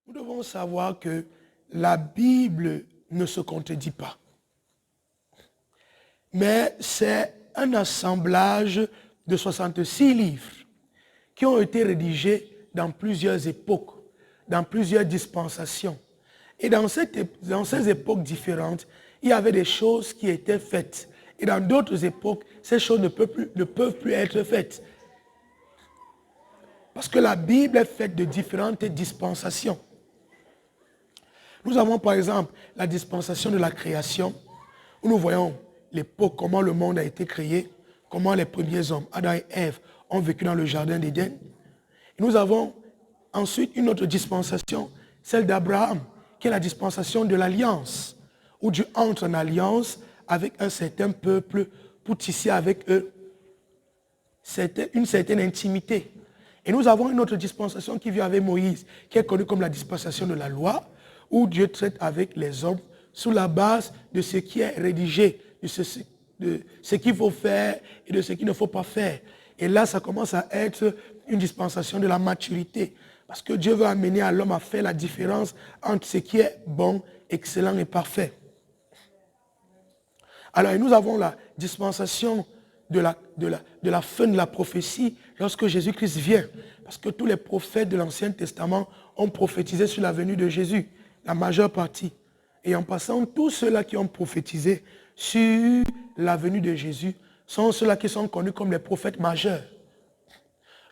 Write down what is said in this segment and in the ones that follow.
Nous devons savoir que la Bible ne se contredit pas. Mais c'est un assemblage de 66 livres qui ont été rédigés dans plusieurs époques, dans plusieurs dispensations. Et dans ces époques différentes, il y avait des choses qui étaient faites. Et dans d'autres époques, ces choses ne peuvent plus être faites. Parce que la Bible est faite de différentes dispensations. Nous avons par exemple la dispensation de la création, où nous voyons l'époque, comment le monde a été créé, comment les premiers hommes, Adam et Ève, ont vécu dans le jardin d'Éden. Et nous avons ensuite une autre dispensation, celle d'Abraham, qui est la dispensation de l'alliance, où Dieu entre en alliance avec un certain peuple pour tisser avec eux une certaine intimité. Et nous avons une autre dispensation qui vient avec Moïse, qui est connue comme la dispensation de la loi, où Dieu traite avec les hommes sous la base de ce qui est rédigé, de ce qu'il faut faire et de ce qu'il ne faut pas faire. Et là, ça commence à être une dispensation de la maturité. Parce que Dieu veut amener à l'homme à faire la différence entre ce qui est bon, excellent et parfait. Alors, nous avons la dispensation de la fin de la prophétie lorsque Jésus-Christ vient. Parce que tous les prophètes de l'Ancien Testament ont prophétisé sur la venue de Jésus, la majeure partie. Et en passant, tous ceux-là qui ont prophétisé sur la venue de Jésus sont ceux-là qui sont connus comme les prophètes majeurs.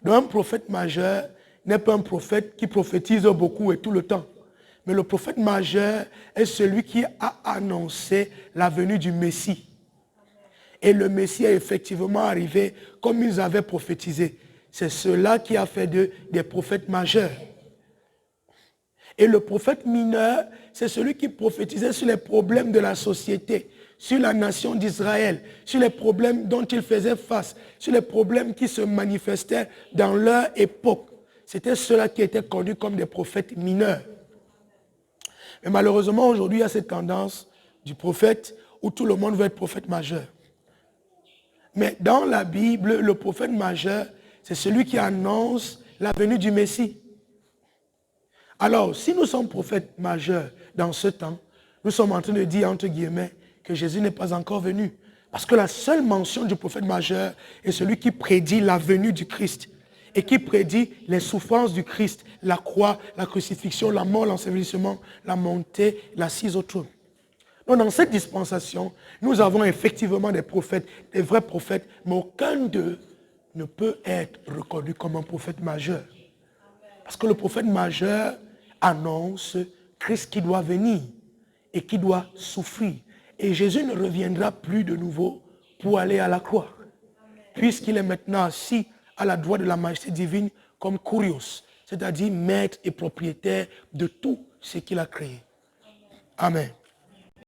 Donc un prophète majeur n'est pas un prophète qui prophétise beaucoup et tout le temps. Mais le prophète majeur est celui qui a annoncé la venue du Messie. Et le Messie est effectivement arrivé comme ils avaient prophétisé. C'est cela qui a fait d'eux des prophètes majeurs. Et le prophète mineur, c'est celui qui prophétisait sur les problèmes de la société, sur la nation d'Israël, sur les problèmes dont ils faisaient face, sur les problèmes qui se manifestaient dans leur époque. C'était ceux-là qui étaient connus comme des prophètes mineurs. Mais malheureusement, aujourd'hui, il y a cette tendance du prophète où tout le monde veut être prophète majeur. Mais dans la Bible, le prophète majeur, c'est celui qui annonce la venue du Messie. Alors, si nous sommes prophètes majeurs dans ce temps, nous sommes en train de dire, entre guillemets, que Jésus n'est pas encore venu. Parce que la seule mention du prophète majeur est celui qui prédit la venue du Christ et qui prédit les souffrances du Christ, la croix, la crucifixion, la mort, l'ensevelissement, la montée, l'assise au trône. Donc dans cette dispensation, nous avons effectivement des prophètes, des vrais prophètes, mais aucun d'eux ne peut être reconnu comme un prophète majeur. Parce que le prophète majeur annonce Christ qui doit venir et qui doit souffrir. Et Jésus ne reviendra plus de nouveau pour aller à la croix. Puisqu'il est maintenant assis à la droite de la majesté divine comme Kurios, c'est-à-dire maître et propriétaire de tout ce qu'il a créé. Amen.